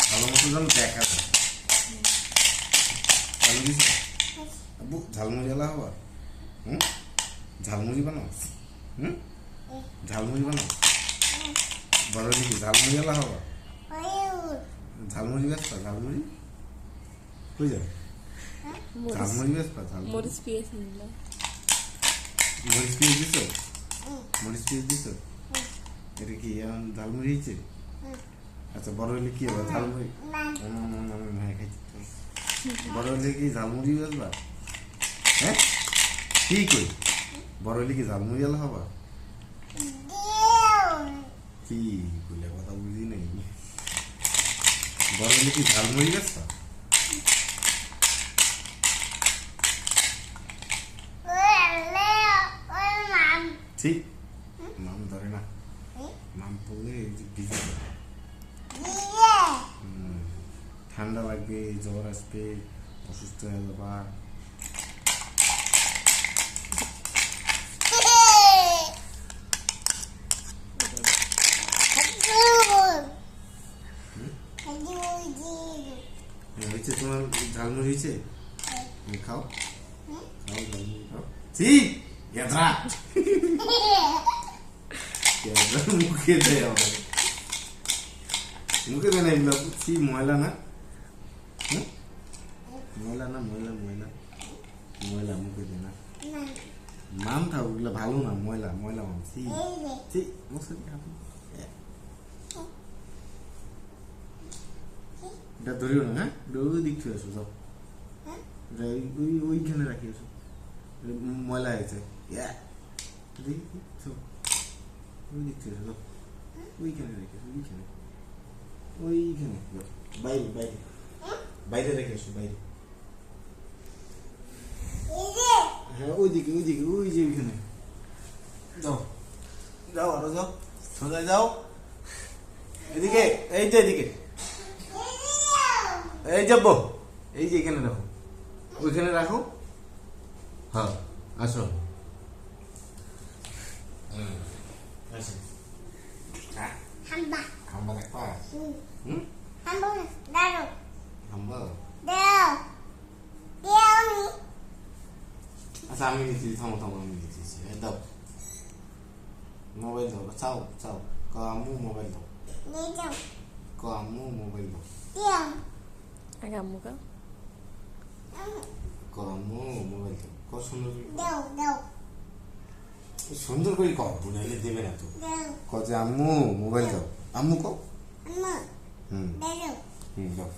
ভালো মতো যেন দেখা যায়। আলু দিছি আব্বু, ঝালমুড়ি আলা হবা? হুম, ঝালমুড়ি বানাও। হুম, ঝালমুড়ি বানাও। বড় দিদি ঝালমুড়ি আলা হবা? ঝালমুড়ি বেচবা? ঝালমুড়ি কই যাও? ঝালমুড়ি বেচবা? ঝালমুড়ি মরিচ পেঁয়াজ নিলাম। মরিচ পিস দিছো? মরিচ পিস দিছো? এটা কি এখন ঝালমুড়ি হয়েছে? আচ্ছা, বড় হলে কি হবে? ঝালমুড়ি হ্যাঁ খাইছি। বড় হলে কি ঝালমুড়ি বেচবা? হ্যাঁ, কি কই বড় হলে কি ঝালমুড়ি আলা হবা? কি কইলে কথা বুঝি নাই। বড় হলে কি ঝালমুড়ি বেচবা? ঠিক, নাম ধরে না। নাম পড়লে ভিজে যাবে। ঠান্ডা লাগবে, জ্বর আসবে, অসুস্থ হয়ে যাবা। হয়েছে তোমার ঝালমুড়ি হয়েছে? খাও, খাও ঝালমুড়ি খাও। ঠিক গেদরা মুখে দেয় আমার, মুখে দেয় না এগুলো। কি ময়লা না? ময়লা না? ময়লা ময়লা ময়লা মুখে দেয় না। মাম খাও, ওগুলো ভালো না, ময়লা ময়লা মাম। ঠিক মুখে এটা ধরিও না। হ্যাঁ, ওই দিক থেকে আসো, যাও। ওইখানে রাখি আসো, ময়লা হয়েছে। ওই দিক থেকে আসো, ওইখানে রেখে আসো, ওইখানে ওইখানে বাইরে বাইরে বাইরে রেখে আসো, বাইরে। হ্যাঁ, ওইদিকে ওইদিকে, ওই যে ওইখানে। যাও যাও, আরো যাও, সোজা যাও। এদিকে, এই যে এদিকে, এই যাবো, এই যে এখানে রাখো, ওইখানে রাখো। হ্যাঁ, আসো। আসো। হাম্বা দেখবা? হাম্বা। আচ্ছা, আমি নিচ্ছি, থামো থামো, আমি নিচ্ছি। দাও মোবাইল, দাও, চাও চাও, কামু মোবাইল দাও, কামু মোবাইল দাও, আগে আম্মুকা কামু মোবাইল দাও। কত সুন্দর সুন্দর করে কও, বুঝাইলে দেবে না তো। কও যে আম্মু মোবাইল দাও, আম্মু কও। হুম হুম, দাও।